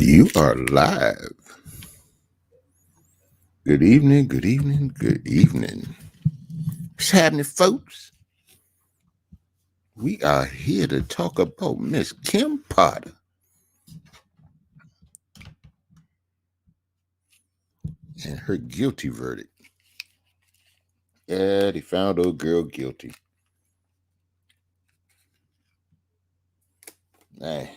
You are live. Good evening, good evening, good evening. What's happening, folks? We are here to talk about Miss Kim Potter and her guilty verdict. Yeah, they found old girl guilty. Hey,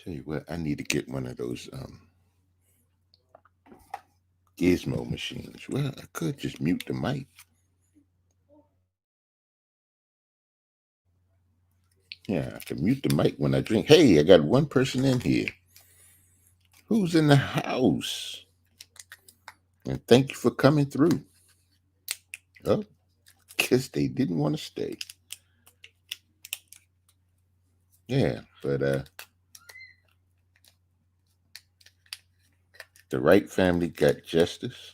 tell you what, I need to get one of those gizmo machines. Well, I could just mute the mic. Yeah, I can mute the mic when I drink. Hey, I got one person in here. Who's in the house? And thank you for coming through. Oh, guess they didn't want to stay. Yeah, but the Wright family got justice.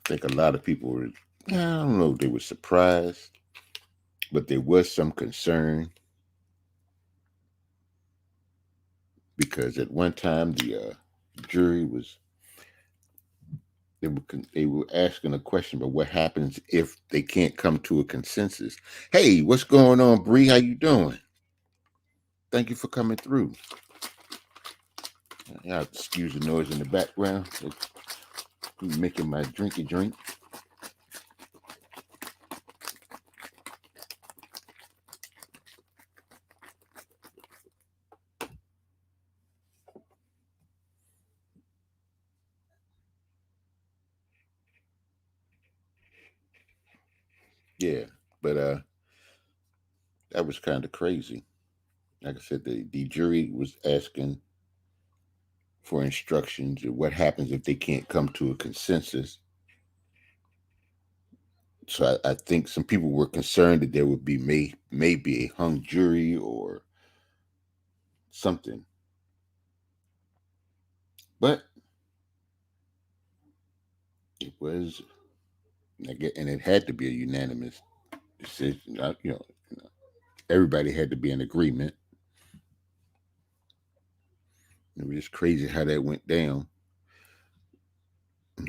I think a lot of people were, I don't know, they were surprised, but there was some concern because at one time the jury was they were asking a question about what happens if they can't come to a consensus. Hey, what's going on, Bree? How you doing? Thank you for coming through. Yeah, excuse the noise in the background. I'm making my drinky drink. Yeah, but that was kind of crazy. Like I said, the jury was asking for instructions of what happens if they can't come to a consensus. So I think some people were concerned that there would be maybe a hung jury or something, but it was, and it had to be a unanimous decision. Everybody had to be in agreement. It was just crazy how that went down.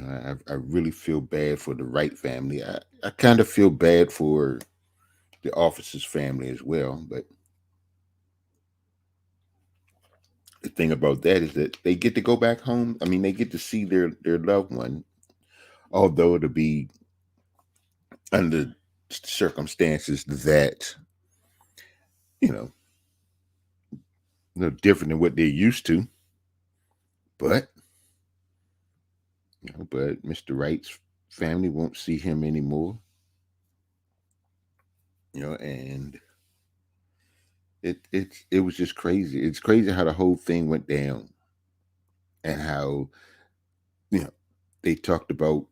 I really feel bad for the Wright family. I kind of feel bad for the officer's family as well. But the thing about that is that they get to go back home. I mean, they get to see their loved one, although it'll be under circumstances that you know, different than what they're used to. But but Mr. Wright's family won't see him anymore. And it was just crazy. It's crazy how the whole thing went down, and how you know they talked about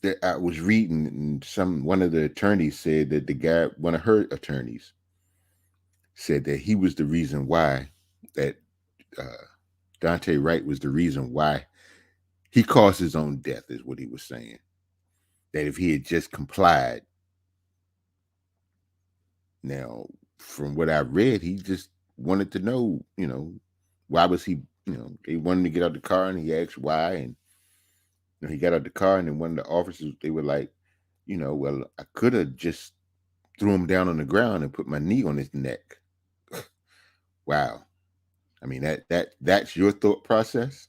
that. I was reading, and one of the attorneys said that one of her attorneys, said that he was the reason why that uh, Dante Wright was the reason why he caused his own death, is what he was saying. That if he had just complied, now from what I read, he just wanted to know, why was he, they wanted to get out the car, and he asked why, and he got out the car, and then one of the officers, they were like, well, I could have just threw him down on the ground and put my knee on his neck. Wow. I mean, that's your thought process.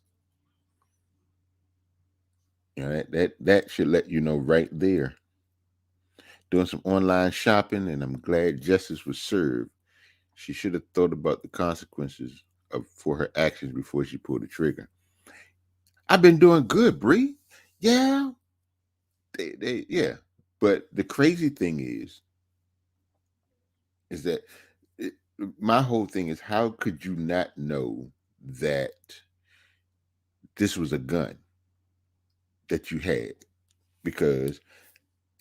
That should let you know right there. Doing some online shopping, and I'm glad justice was served. She should have thought about the consequences for her actions before she pulled the trigger. I've been doing good, Bree. Yeah, yeah. But the crazy thing is that it, my whole thing is, how could you not know that this was a gun that you had? Because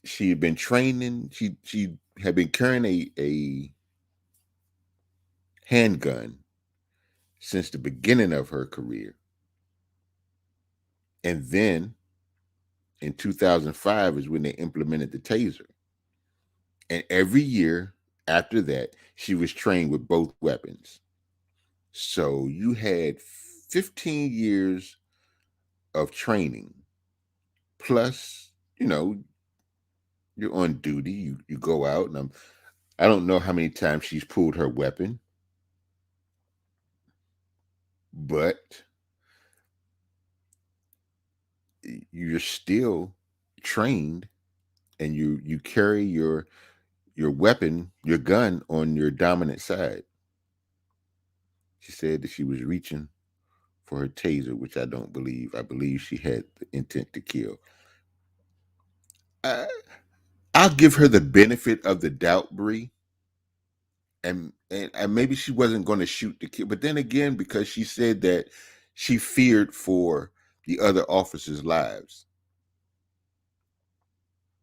she had been training. She had been carrying a handgun since the beginning of her career. And then in 2005 is when they implemented the taser. And every year after that, she was trained with both weapons. So you had 15 years of training. Plus, you know, you're on duty. You go out, and I don't know how many times she's pulled her weapon, but you're still trained, and you carry your weapon, your gun on your dominant side. She said that she was reaching for her taser, which I don't believe. I believe she had the intent to kill. I, I'll give her the benefit of the doubt, Bree, and maybe she wasn't going to shoot the kid, but then again, because she said that she feared for the other officers' lives.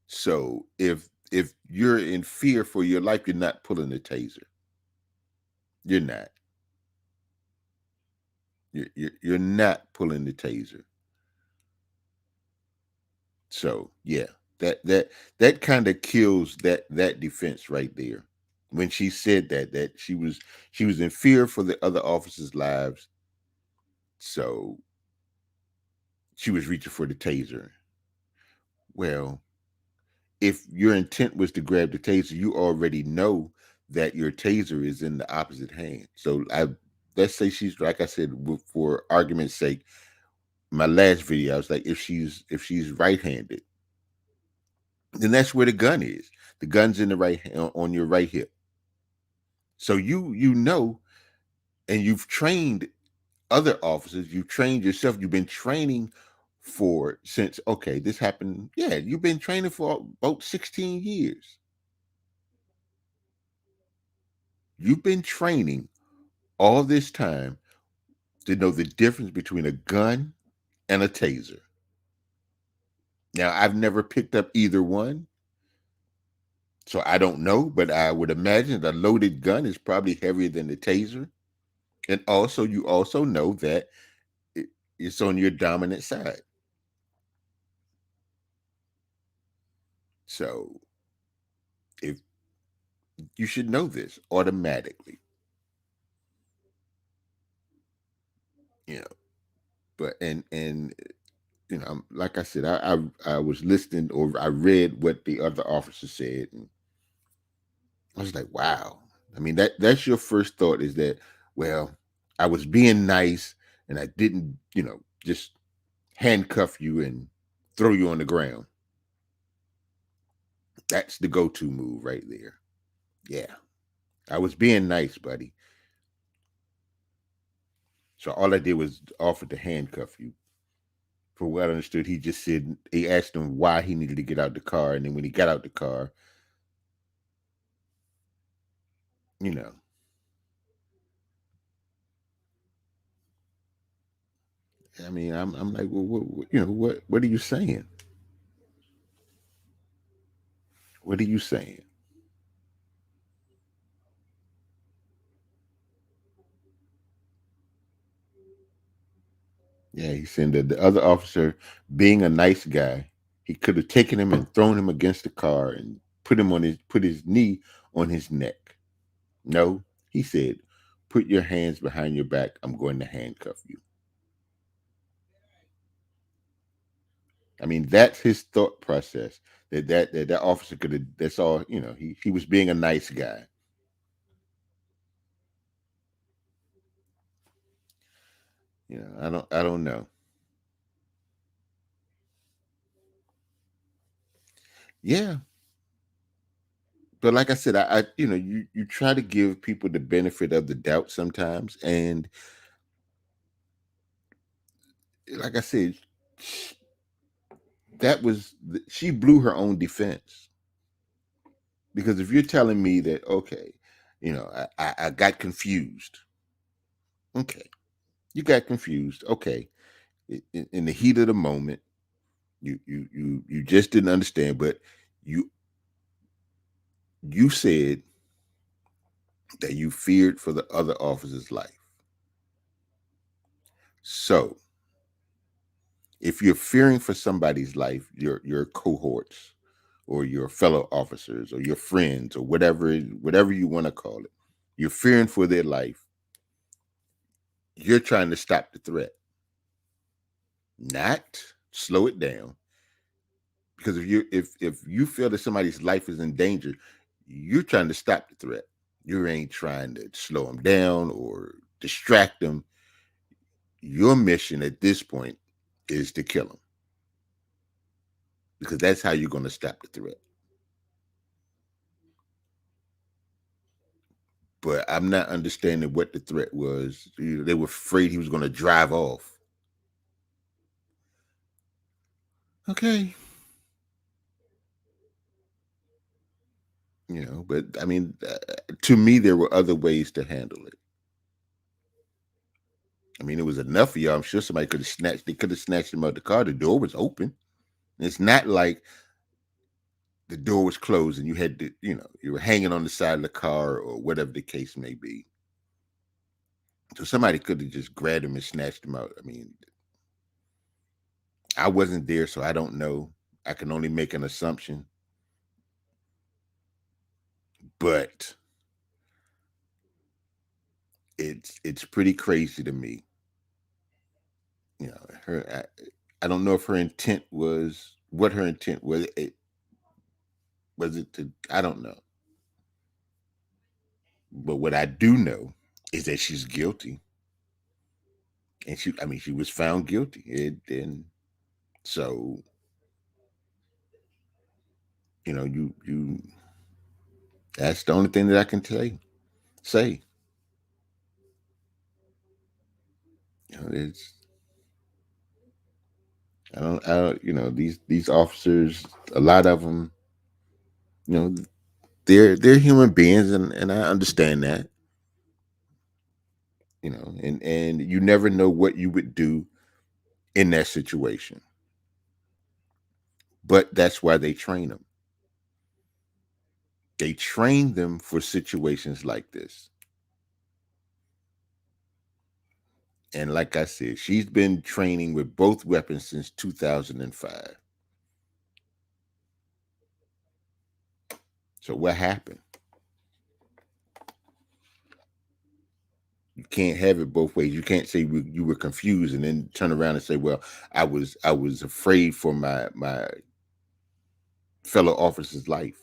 So if you're in fear for your life, you're not pulling the taser. You're not. You're not pulling the taser. So yeah, that kind of kills that defense right there. When she said that she was in fear for the other officers' lives, so she was reaching for the taser. Well, if your intent was to grab the taser, you already know that your taser is in the opposite hand. So let's say she's, like I said, for argument's sake, my last video, I was like, if she's right-handed, then that's where the gun is. The gun's in the right on your right hip. So you know, and you've trained other officers, you've trained yourself, you've been training for since okay, this happened. Yeah, you've been training for about 16 years. You've been training all this time to know the difference between a gun and a taser. Now, I've never picked up either one, so I don't know, but I would imagine the loaded gun is probably heavier than the taser. And also, you also know that it's on your dominant side. So, if you should know this automatically, you know. But and like I said, I was listening or I read what the other officer said, and I was like, wow. I mean, that's your first thought is that, well, I was being nice and I didn't, just handcuff you and throw you on the ground. That's the go-to move right there. Yeah. I was being nice, buddy. So all I did was offer to handcuff you. For what I understood, he just said he asked him why he needed to get out the car, and then when he got out the car, you know, I mean, I'm like, well, what are you saying? What are you saying? Yeah, he said that the other officer, being a nice guy, he could have taken him and thrown him against the car and put his knee on his neck. No, he said, put your hands behind your back. I'm going to handcuff you. I mean, that's his thought process. That officer could have. That's all. He was being a nice guy. I don't know. Yeah, but like I said, you try to give people the benefit of the doubt sometimes, and like I said, she blew her own defense, because if you're telling me that, okay, I got confused. Okay, you got confused. Okay, in the heat of the moment, you just didn't understand, but you You said that you feared for the other officer's life. So, if you're fearing for somebody's life, your cohorts or your fellow officers or your friends or whatever you want to call it, you're fearing for their life. You're trying to stop the threat, not slow it down. Because if you feel that somebody's life is in danger, you're trying to stop the threat. You ain't trying to slow them down or distract them. Your mission at this point is to kill them because that's how you're going to stop the threat. But I'm not understanding what the threat was. They were afraid he was going to drive off. Okay, but I mean, to me, there were other ways to handle it. I mean, it was enough for y'all. I'm sure somebody could have snatched. They could have snatched him out the car. The door was open. It's not like the door was closed and you had to, you were hanging on the side of the car or whatever the case may be. So somebody could have just grabbed him and snatched him out. I mean, I wasn't there, so I don't know. I can only make an assumption. But it's pretty crazy to me. Her. I don't know if her intent was what her intent was. Was it to? I don't know. But what I do know is that she's guilty, and I mean, she was found guilty. And so, you. That's the only thing that I can tell you. Say, it's. These officers, a lot of them, you know, they're human beings, and I understand that. And you never know what you would do in that situation. But that's why they train them. They train them for situations like this. And like I said, she's been training with both weapons since 2005. So what happened? You can't have it both ways. You can't say you were confused and then turn around and say, "Well, I was afraid for my fellow officer's life."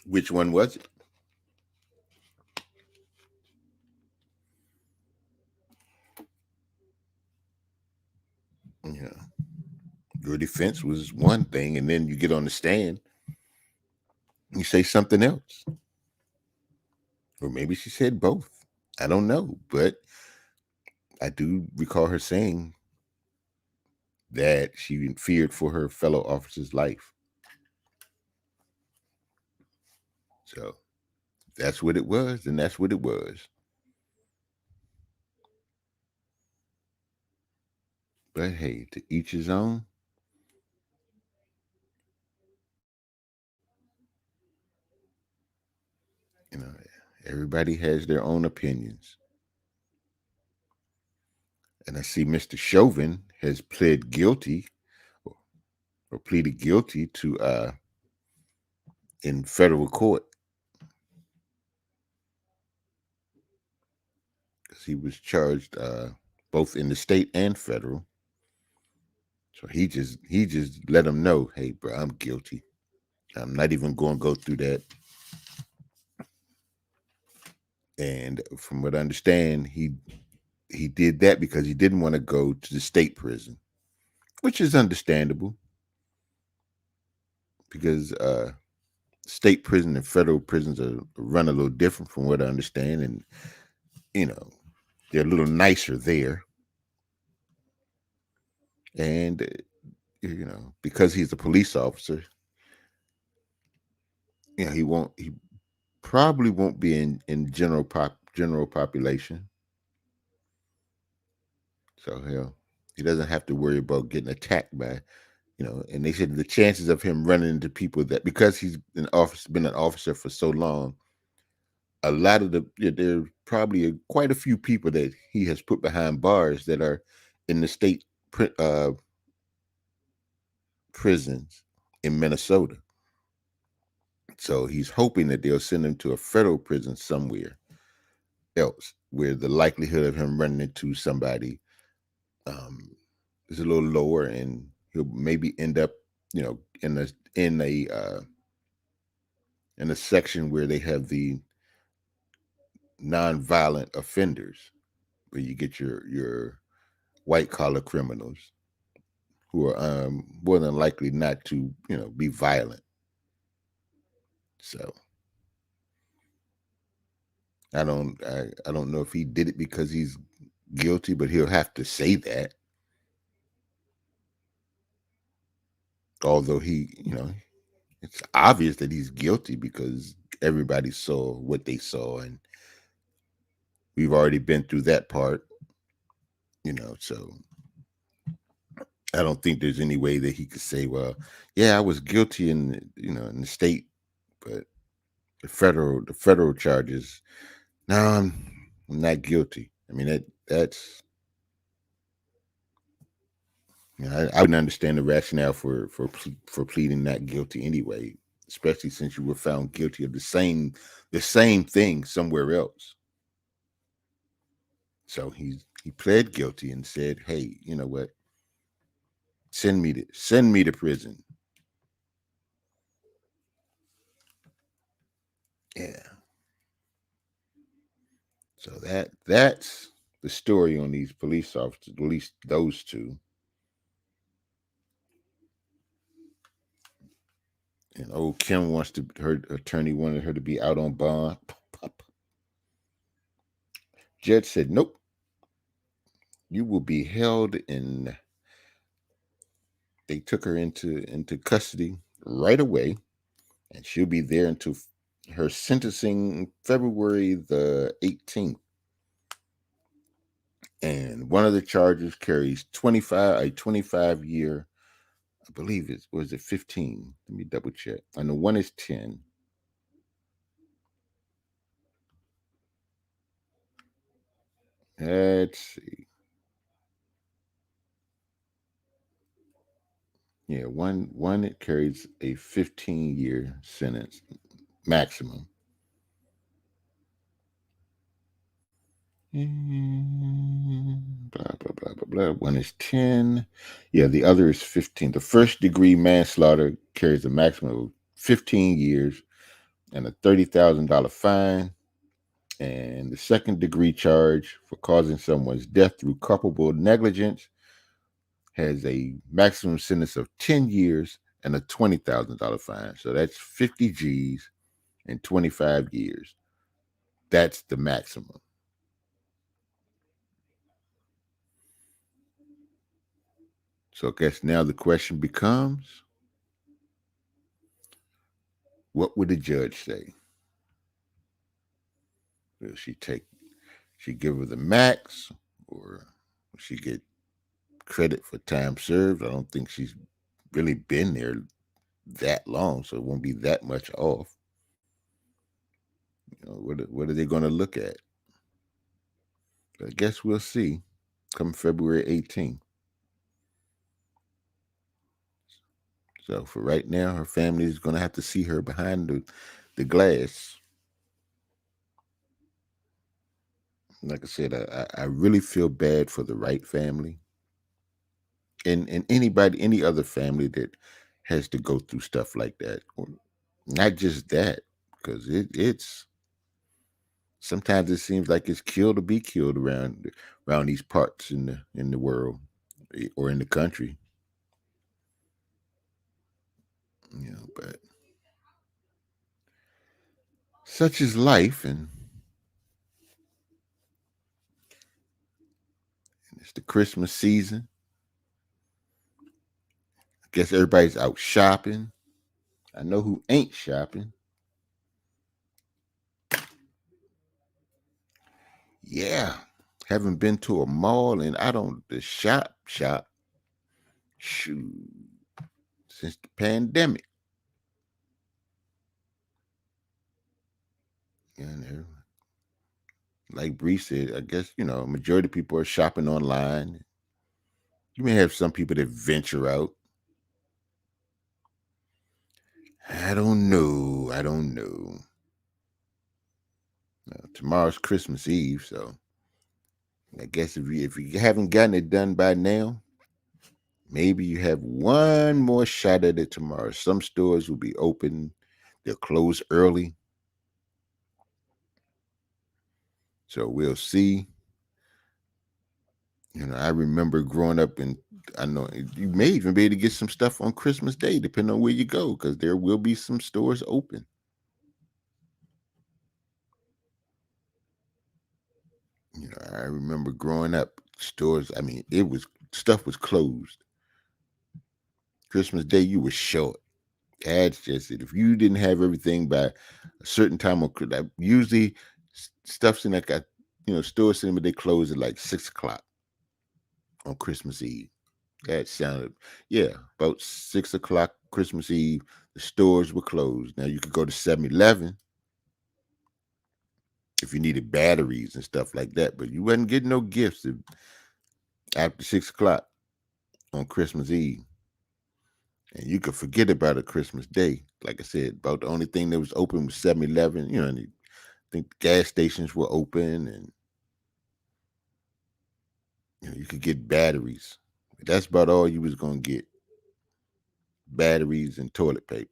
Which one was it? Yeah, your defense was one thing, and then you get on the stand, you say something else, or maybe she said both. I don't know, but I do recall her saying that she feared for her fellow officer's life. So that's what it was, and that's what it was. But hey, to each his own. You know, everybody has their own opinions. And I see Mr. Chauvin has pled guilty or, or pleaded guilty to in federal court because he was charged both in the state and federal. So he just let them know, hey, bro, I'm guilty. I'm not even going to go through that. And from what I understand, he did that because he didn't want to go to the state prison, which is understandable because state prison and federal prisons are run a little different from what I understand, and you know they're a little nicer there. And because he's a police officer, he probably won't be in general population. So hell, He doesn't have to worry about getting attacked by, and they said the chances of him running into people that, because he's been an officer for so long, a lot of there are probably quite a few people that he has put behind bars that are in the state prisons in Minnesota. So he's hoping that they'll send him to a federal prison somewhere else, where the likelihood of him running into somebody is a little lower, and he'll maybe end up, in a section where they have the nonviolent offenders, where you get your white collar criminals who are more than likely not to, be violent. So I don't know if he did it because he's guilty, but he'll have to say that. Although it's obvious that he's guilty because everybody saw what they saw, and we've already been through that part, so I don't think there's any way that he could say, well, yeah, I was guilty in the state, but the federal charges, no, I'm not guilty. I mean, that's I wouldn't understand the rationale for pleading not guilty anyway, especially since you were found guilty of the same thing somewhere else. So he pled guilty and said, "Hey, you know what? Send me to prison." Yeah. So that's the story on these police officers, at least those two. And old Kim her attorney wanted her to be out on bond. Judge said, "Nope, you will be held in." They took her into custody right away, and she'll be there until her sentencing February the 18th. And one of the charges carries 25 year. I believe it was it 15. Let me double check. And the one is 10. Let's see. Yeah, one it carries a 15-year sentence maximum. Blah blah blah blah blah. One is 10. Yeah, the other is 15. The first degree manslaughter carries a maximum of 15 years and a $30,000 fine. And the second degree charge for causing someone's death through culpable negligence has a maximum sentence of 10 years and a $20,000 fine. So that's 50 G's and 25 years. That's the maximum. So I guess now the question becomes, what would the judge say? Will she give her the max, or will she get credit for time served? I don't think she's really been there that long, so it won't be that much off. What are they going to look at? I guess we'll see come February 18th. So for right now, her family is going to have to see her behind the glass. Like I said, I really feel bad for the Wright family, and any other family that has to go through stuff like that. Or not just that, because it's sometimes it seems like it's killed to be killed around these parts in the world, or in the country. But such is life, and it's the Christmas season. I guess everybody's out shopping. I know who ain't shopping. Yeah, Haven't been to a mall and I don't the shop shoot since the pandemic. You know, like Bree said, I guess majority of people are shopping online. You may have some people that venture out. I don't know. I don't know. Tomorrow's Christmas Eve, so I guess if you haven't gotten it done by now, maybe you have one more shot at it tomorrow. Some stores will be open; they'll close early, so we'll see. I remember growing up, and I know you may even be able to get some stuff on Christmas Day, depending on where you go, because there will be some stores open. I remember growing up, stores. I mean, it was stuff was closed. Christmas Day, you were short. That's just it. If you didn't have everything by a certain time on usually stuff's in like store cinema they close at like 6 o'clock on Christmas Eve. That sounded yeah, about 6 o'clock Christmas Eve, the stores were closed. Now you could go to 7-Eleven if you needed batteries and stuff like that, but you wasn't getting no gifts after 6 o'clock on Christmas Eve. And you could forget about a Christmas Day. Like I said, about the only thing that was open was 7-Eleven, and I think the gas stations were open and you could get batteries. That's about all you was gonna get. Batteries and toilet paper.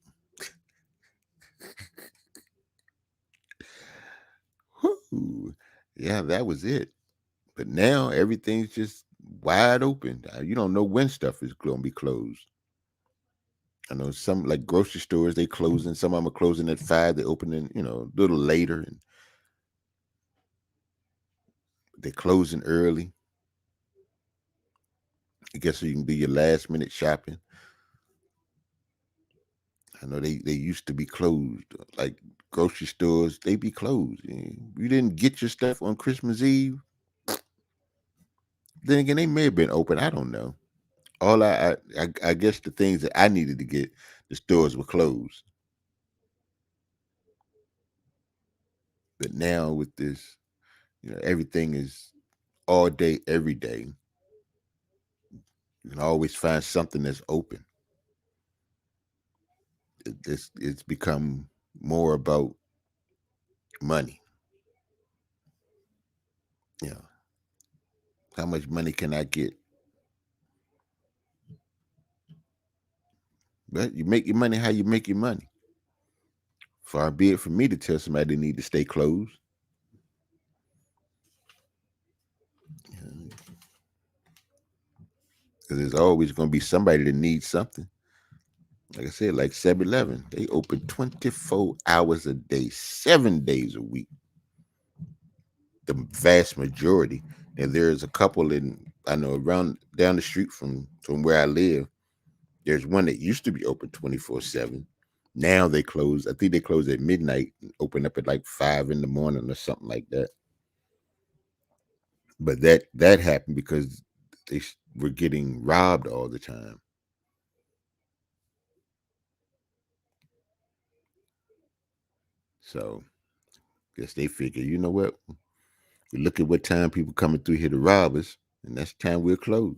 Whew. Yeah, that was it. But now everything's just wide open. You don't know when stuff is gonna be closed. I know some like grocery stores they closing. Some of them are closing at 5. They're opening, a little later, and they're closing early. I guess so you can do your last minute shopping. I know they used to be closed. Like grocery stores, they be closed. You didn't get your stuff on Christmas Eve. Then again, they may have been open. I don't know. All I guess the things that I needed to get, the stores were closed. But now with this, everything is all day, every day. You can always find something that's open. It's become more about money. How much money can I get? But you make your money how you make your money. Far be it for me to tell somebody they need to stay closed. Because there's always going to be somebody that needs something. Like I said, like 7-Eleven, they open 24 hours a day, 7 days a week. The vast majority. And there's a couple I know around down the street from where I live. There's one that used to be open 24/7. Now they close. I think they close at midnight and open up at like 5 in the morning or something like that. But that happened because they were getting robbed all the time. So guess they figure, you know what? We look at what time people coming through here to rob us, and that's the time we'll close.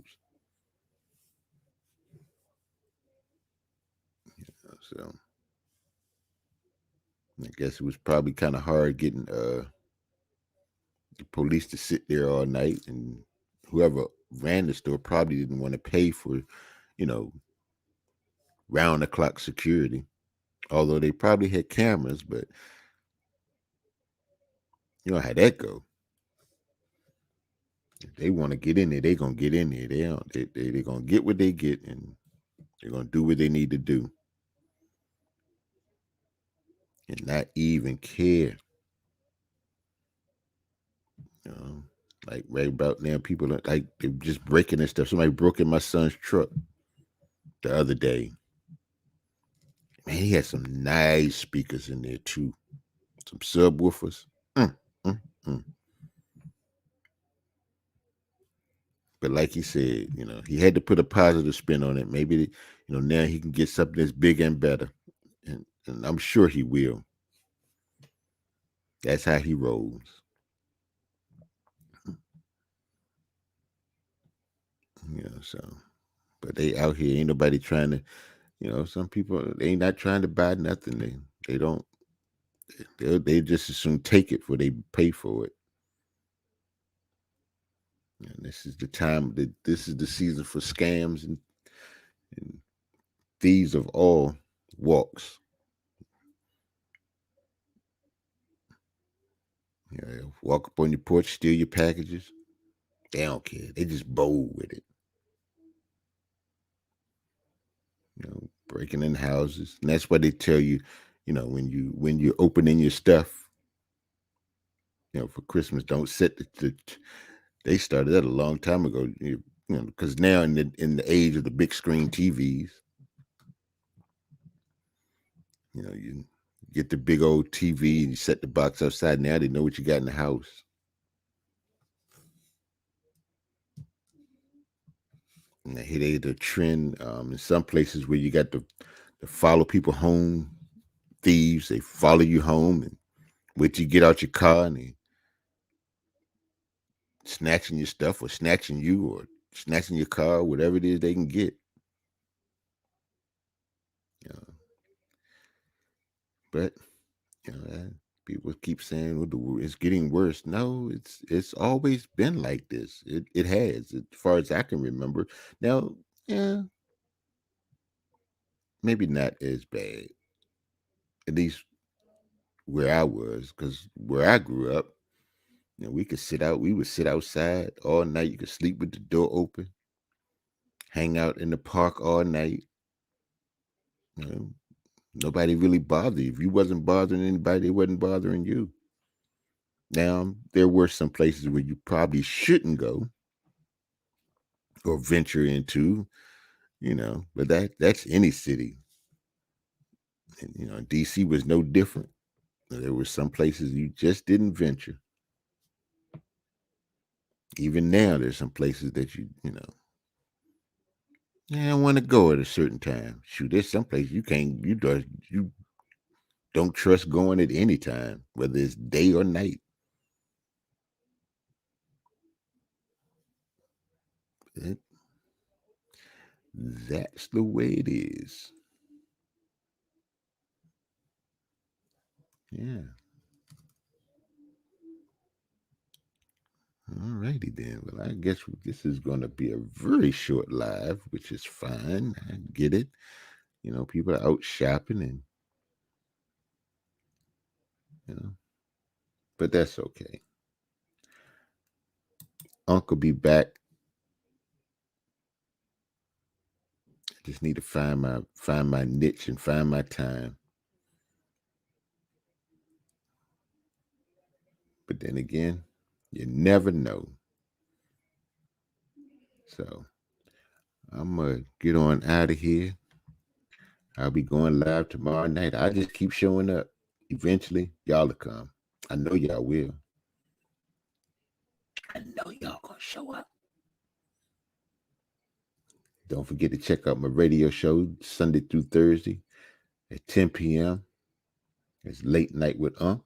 So I guess it was probably kind of hard getting the police to sit there all night, and whoever ran the store probably didn't want to pay for, you know, round the clock security. Although they probably had cameras, but you know how that go. If they want to get in there, they gonna get in there. They don't. They gonna get what they get, and they're gonna do what they need to do, and not even care. You know, like right about now, people are like they're just breaking and stuff. Somebody broke in my son's truck the other day. Man, he had some nice speakers in there too. Some subwoofers. Mm, mm, mm. But like he said, he had to put a positive spin on it. Maybe, now he can get something that's bigger and better. And I'm sure he will. That's how he rolls. So but they out here, ain't nobody trying to, some people they ain't not trying to buy nothing. They don't they just assume take it for they pay for it. And this is the time that this is the season for scams and thieves of all walks. Walk up on your porch, steal your packages. They don't care. They just bold with it. Breaking in houses. And that's why they tell you, when you're opening your stuff, for Christmas, don't set they started that a long time ago. Because now in the age of the big screen TVs, you get the big old TV and you set the box outside. Now they know what you got in the house. And here they the trend in some places where you got the follow people home thieves. They follow you home and wait till you get out your car and they snatching your stuff or snatching you or snatching your car, whatever it is they can get. Uh, but people keep saying, "Well, it's getting worse." No, it's always been like this. It has, as far as I can remember. Now, yeah, maybe not as bad. At least where I was, because where I grew up, we could sit out. We would sit outside all night. You could sleep with the door open, hang out in the park all night. You know, nobody really bothered you. If you wasn't bothering anybody, they wasn't bothering you. Now, there were some places where you probably shouldn't go or venture into, but that's any city. And, DC was no different. There were some places you just didn't venture. Even now, there's some places that I don't want to go at a certain time. Shoot, there's some places you can't, you don't trust going at any time, whether it's day or night. It, that's the way it is. Yeah. All righty then. Well, I guess this is going to be a very short live, which is fine. I get it. People are out shopping and, you know, but that's okay. Uncle be back. I just need to find my niche and find my time. But then again, you never know. So I'm gonna get on out of here. I'll be going live tomorrow night. I just keep showing up. Eventually, y'all will come. I know y'all will. I know y'all gonna show up. Don't forget to check out my radio show Sunday through Thursday at 10 p.m. It's Late Night with Unc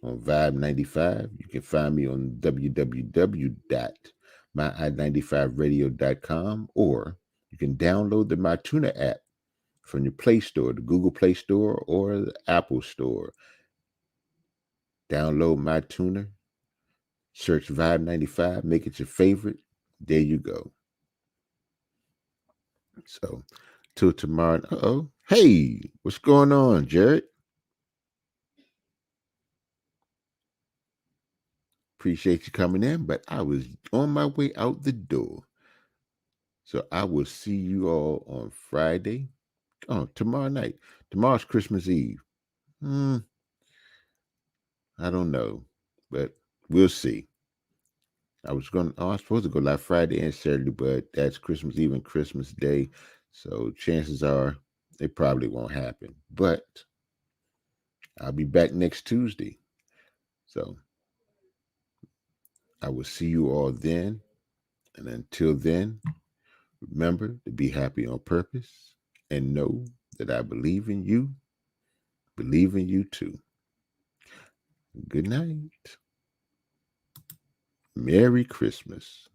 on Vibe 95. You can find me on www.myi95radio.com or you can download the MyTuner app from your Play Store, the Google Play Store or the Apple Store. Download MyTuner, search Vibe 95, make it your favorite. There you go. So, till tomorrow. Hey, what's going on, Jared? Appreciate you coming in, but I was on my way out the door. So I will see you all on Friday. Oh, tomorrow night. Tomorrow's Christmas Eve. I don't know, but we'll see. I was supposed to go live Friday and Saturday, but that's Christmas Eve and Christmas Day. So chances are it probably won't happen. But I'll be back next Tuesday. So I will see you all then. And until then, remember to be happy on purpose and know that I believe in you too. Good night. Merry Christmas.